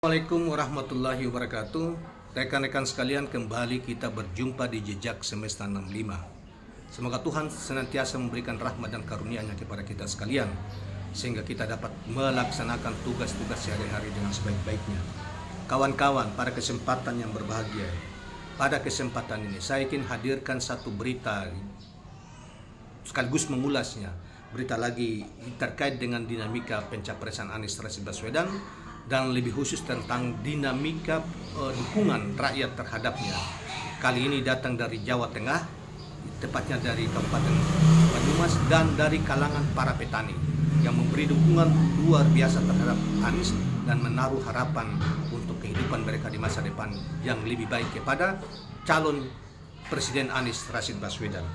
Assalamualaikum warahmatullahi wabarakatuh. Rekan-rekan sekalian, kembali kita berjumpa di Jejak Semesta 65. Semoga Tuhan senantiasa memberikan rahmat dan karunia-Nya kepada kita sekalian, sehingga kita dapat melaksanakan tugas-tugas sehari-hari dengan sebaik-baiknya. Kawan-kawan, pada kesempatan yang berbahagia, pada kesempatan ini saya ingin hadirkan satu berita sekaligus mengulasnya. Berita lagi terkait dengan dinamika pencapresan Anies Rashid Baswedan, dan lebih khusus tentang dinamika dukungan rakyat terhadapnya. Kali ini datang dari Jawa Tengah, tepatnya dari Kabupaten Banyumas, dan dari kalangan para petani yang memberi dukungan luar biasa terhadap Anies dan menaruh harapan untuk kehidupan mereka di masa depan yang lebih baik kepada calon Presiden Anies Rashid Baswedan.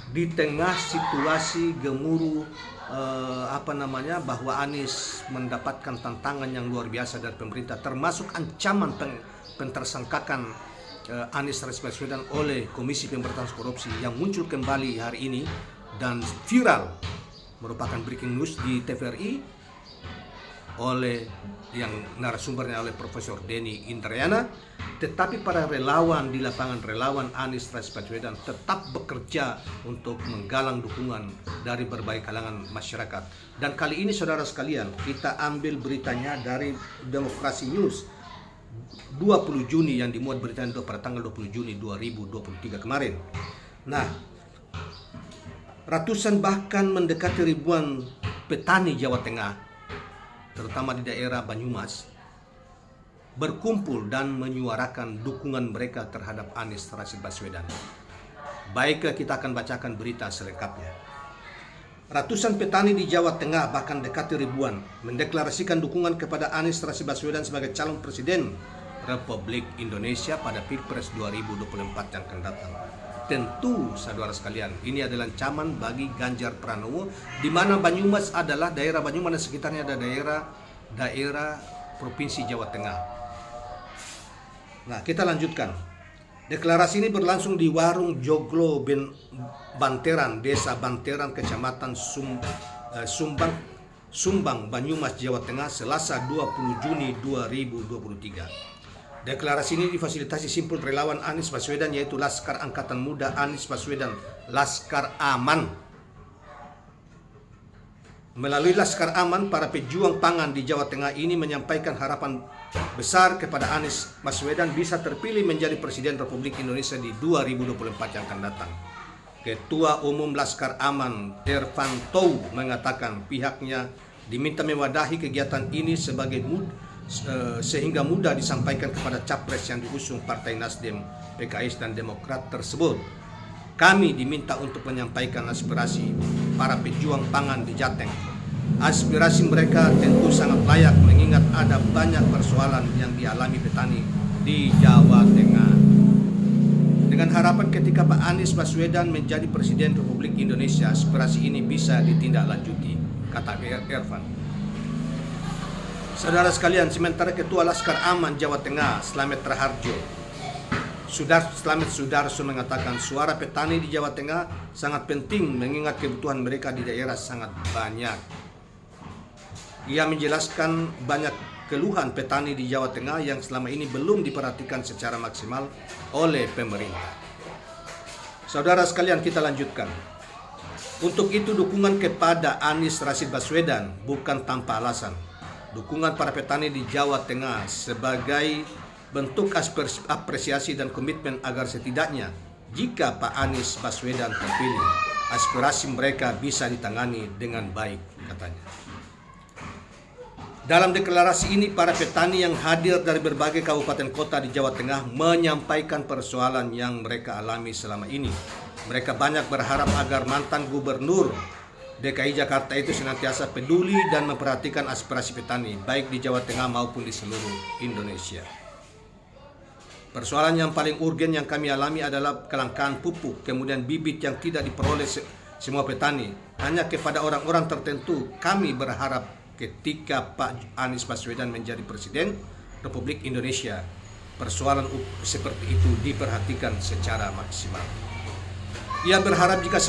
Di tengah situasi gemuruh bahwa Anies mendapatkan tantangan yang luar biasa dari pemerintah, termasuk ancaman pentersangkakan Anies Rashid Baswedan oleh Komisi Pemberantasan Korupsi yang muncul kembali hari ini dan viral, merupakan breaking news di TVRI oleh yang narasumbernya oleh Profesor Denny Indrayana. Tetapi para relawan di lapangan, relawan Anies Rashid Baswedan tetap bekerja untuk menggalang dukungan dari berbagai kalangan masyarakat. Dan kali ini saudara sekalian, kita ambil beritanya dari Demokrasi News 20 Juni yang dimuat beritanya pada tanggal 20 Juni 2023 kemarin. Nah, ratusan bahkan mendekati ribuan petani Jawa Tengah, terutama di daerah Banyumas, berkumpul dan menyuarakan dukungan mereka terhadap Anies Rashid Baswedan. Baiklah, kita akan bacakan berita selengkapnya. Ratusan petani di Jawa Tengah, bahkan dekati ribuan, mendeklarasikan dukungan kepada Anies Rashid Baswedan sebagai calon Presiden Republik Indonesia pada Pilpres 2024 yang akan datang. Tentu, saudara sekalian, ini adalah ancaman bagi Ganjar Pranowo, di mana Banyumas adalah daerah Banyumas dan sekitarnya ada daerah Provinsi Jawa Tengah. Nah, kita lanjutkan. Deklarasi ini berlangsung di Warung Joglo Banteran, Desa Banteran, Kecamatan Sumbang, Banyumas, Jawa Tengah, Selasa 20 Juni 2023. Deklarasi ini difasilitasi simpul relawan Anies Baswedan, yaitu Laskar Angkatan Muda Anies Baswedan, Laskar Aman. Melalui Laskar Aman, para pejuang pangan di Jawa Tengah ini menyampaikan harapan besar kepada Anies Baswedan bisa terpilih menjadi Presiden Republik Indonesia di 2024 yang akan datang. Ketua Umum Laskar Aman, Irfanto, mengatakan pihaknya diminta mewadahi kegiatan ini sehingga mudah disampaikan kepada capres yang diusung Partai Nasdem, PKS, dan Demokrat tersebut. Kami diminta untuk menyampaikan aspirasi para pejuang pangan di Jateng. Aspirasi mereka tentu sangat layak mengingat ada banyak persoalan yang dialami petani di Jawa Tengah. Dengan harapan ketika Pak Anies Baswedan menjadi Presiden Republik Indonesia, aspirasi ini bisa ditindaklanjuti, kata Irfan. Saudara sekalian, sementara Ketua Laskar Aman Jawa Tengah, Slamet Raharjo, Slamet Sudarso, mengatakan suara petani di Jawa Tengah sangat penting mengingat kebutuhan mereka di daerah sangat banyak. Ia menjelaskan banyak keluhan petani di Jawa Tengah yang selama ini belum diperhatikan secara maksimal oleh pemerintah. Saudara sekalian, kita lanjutkan. Untuk itu dukungan kepada Anies Rashid Baswedan bukan tanpa alasan. Dukungan para petani di Jawa Tengah sebagai bentuk apresiasi dan komitmen agar setidaknya jika Pak Anies Baswedan terpilih, aspirasi mereka bisa ditangani dengan baik, katanya. Dalam deklarasi ini, para petani yang hadir dari berbagai kabupaten kota di Jawa Tengah menyampaikan persoalan yang mereka alami selama ini. Mereka banyak berharap agar mantan gubernur DKI Jakarta itu senantiasa peduli dan memperhatikan aspirasi petani, baik di Jawa Tengah maupun di seluruh Indonesia. Persoalan yang paling urgen yang kami alami adalah kelangkaan pupuk, kemudian bibit yang tidak diperoleh semua petani, hanya kepada orang-orang tertentu. Kami berharap ketika Pak Anies Baswedan menjadi Presiden Republik Indonesia, persoalan seperti itu diperhatikan secara maksimal. Ia berharap jika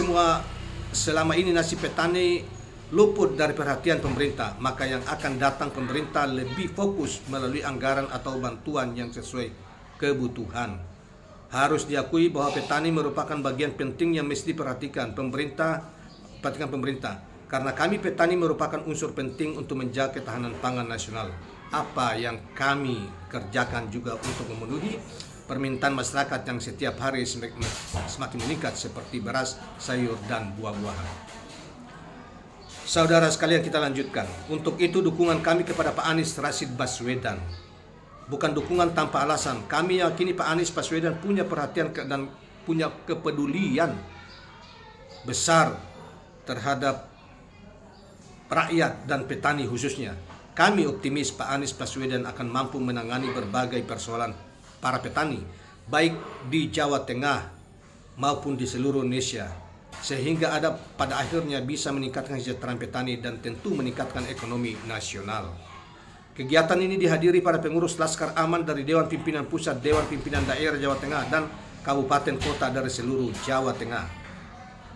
selama ini nasib petani luput dari perhatian pemerintah, maka yang akan datang pemerintah lebih fokus melalui anggaran atau bantuan yang sesuai kebutuhan. Harus diakui bahwa petani merupakan bagian penting yang mesti diperhatikan pemerintah, karena kami petani merupakan unsur penting untuk menjaga ketahanan pangan nasional. Apa yang kami kerjakan juga untuk memenuhi permintaan masyarakat yang setiap hari semakin meningkat seperti beras, sayur, dan buah-buahan. Saudara sekalian, kita lanjutkan. Untuk itu dukungan kami kepada Pak Anies Rashid Baswedan bukan dukungan tanpa alasan. Kami yakini Pak Anies Baswedan punya perhatian dan punya kepedulian besar terhadap rakyat dan petani khususnya. Kami optimis Pak Anies Baswedan akan mampu menangani berbagai persoalan para petani, baik di Jawa Tengah maupun di seluruh Indonesia, sehingga pada akhirnya bisa meningkatkan kesejahteraan petani dan tentu meningkatkan ekonomi nasional. Kegiatan ini dihadiri para pengurus Laskar Aman dari Dewan Pimpinan Pusat, Dewan Pimpinan Daerah Jawa Tengah, dan kabupaten kota dari seluruh Jawa Tengah.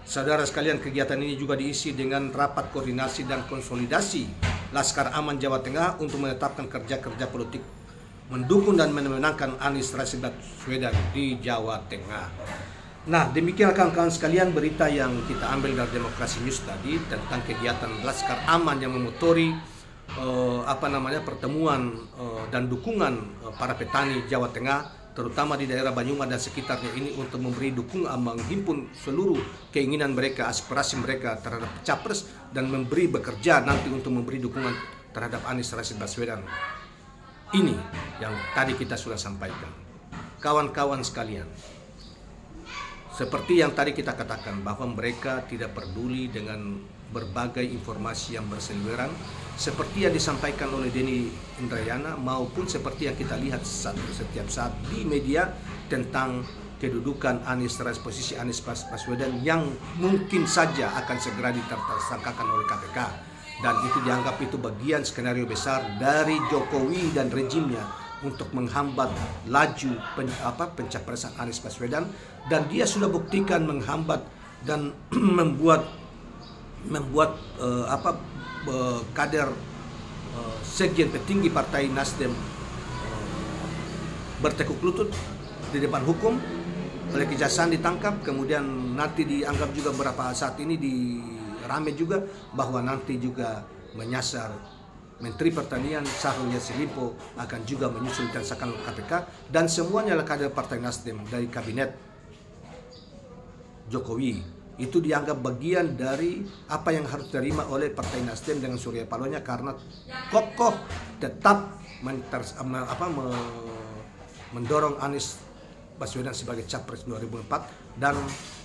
Saudara sekalian, kegiatan ini juga diisi dengan rapat koordinasi dan konsolidasi Laskar Aman Jawa Tengah untuk menetapkan kerja-kerja politik mendukung dan memenangkan Anies Rashid Baswedan di Jawa Tengah. Nah, demikian kawan-kawan sekalian berita yang kita ambil dari Demokrasi News tadi tentang kegiatan Laskar Aman yang memotori pertemuan dan dukungan para petani Jawa Tengah, terutama di daerah Banyumas dan sekitarnya ini, untuk memberi dukungan, menghimpun seluruh keinginan mereka, aspirasi mereka terhadap capres, dan bekerja nanti untuk memberi dukungan terhadap Anies Rashid Baswedan. Ini yang tadi kita sudah sampaikan. Kawan-kawan sekalian, seperti yang tadi kita katakan bahwa mereka tidak peduli dengan berbagai informasi yang berseliweran seperti yang disampaikan oleh Denny Indrayana maupun seperti yang kita lihat setiap saat di media tentang kedudukan posisi Anies Baswedan yang mungkin saja akan segera ditersangkakan oleh KPK, dan itu dianggap itu bagian skenario besar dari Jokowi dan rejimnya untuk menghambat laju pencapresan Anies Baswedan, dan dia sudah buktikan menghambat dan membuat kader sekjen petinggi Partai Nasdem bertekuk lutut di depan hukum oleh kejaksaan, ditangkap, kemudian nanti dianggap juga beberapa saat ini rame juga bahwa nanti juga menyasar Menteri Pertanian Syahrul Yassin Limpo akan juga menyusul tersangka KPK, dan semuanya adalah kader Partai Nasdem dari kabinet Jokowi. Itu dianggap bagian dari apa yang harus diterima oleh Partai Nasdem dengan Surya Palohnya, karena kokoh tetap mendorong Anies Baswedan sebagai capres 2004 dan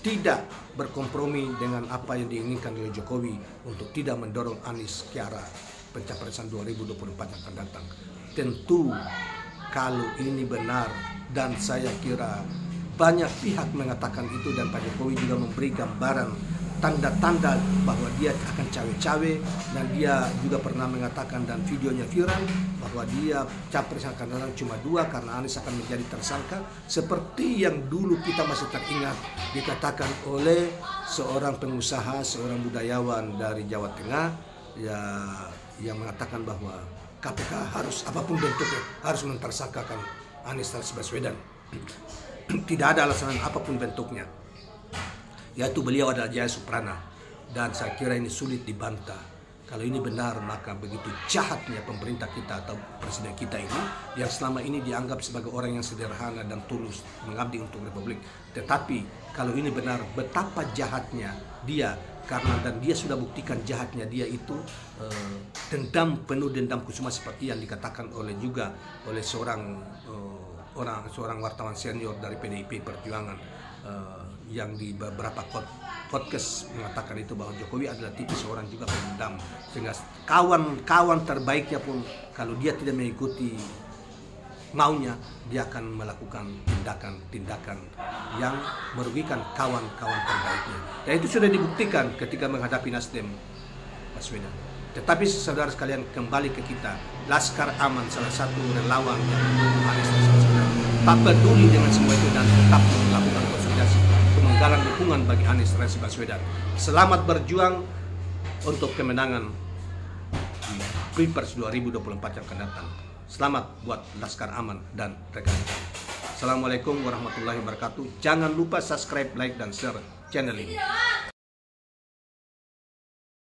tidak berkompromi dengan apa yang diinginkan oleh Jokowi untuk tidak mendorong Anies ke arah pencapresan 2024 yang akan datang. Tentu kalau ini benar, dan saya kira banyak pihak mengatakan itu, dan Pak Jokowi juga memberi gambaran tanda-tanda bahwa dia akan cawe-cawe, dan dia juga pernah mengatakan dan videonya viral bahwa dia capres yang akan datang cuma 2 karena Anies akan menjadi tersangka, seperti yang dulu kita masih teringat dikatakan oleh seorang pengusaha, seorang budayawan dari Jawa Tengah ya, yang mengatakan bahwa KPK harus apapun bentuknya harus mentersangkakan Anies Rashid Baswedan. Tidak ada alasan apapun bentuknya, yaitu beliau adalah Jaya Suprana, dan saya kira ini sulit dibantah. Kalau ini benar, maka begitu jahatnya pemerintah kita atau presiden kita ini, yang selama ini dianggap sebagai orang yang sederhana dan tulus mengabdi untuk Republik. Tetapi kalau ini benar, betapa jahatnya dia, dan dia sudah buktikan jahatnya dia itu penuh dendam kusuma, seperti yang dikatakan oleh seorang wartawan senior dari PDIP Perjuangan yang di beberapa podcast mengatakan itu, bahwa Jokowi adalah tipis seorang juga pendendam, sehingga kawan-kawan terbaiknya pun kalau dia tidak mengikuti maunya, dia akan melakukan tindakan yang merugikan kawan-kawan terbaiknya. Dan itu sudah dibuktikan ketika menghadapi Nasdem Baswedan. Tetapi saudara sekalian, kembali ke kita, Laskar Aman salah satu relawan yang mendukung Anies Baswedan, tak peduli dengan semua itu dan tetap melakukan konsolidasi untuk menggalang dukungan bagi Anies Rashid Baswedan. Selamat berjuang untuk kemenangan di Pilpres 2024 yang akan datang. Selamat buat Laskar Aman dan rekan-rekan. Assalamualaikum warahmatullahi wabarakatuh. Jangan lupa subscribe, like, dan share channel ini.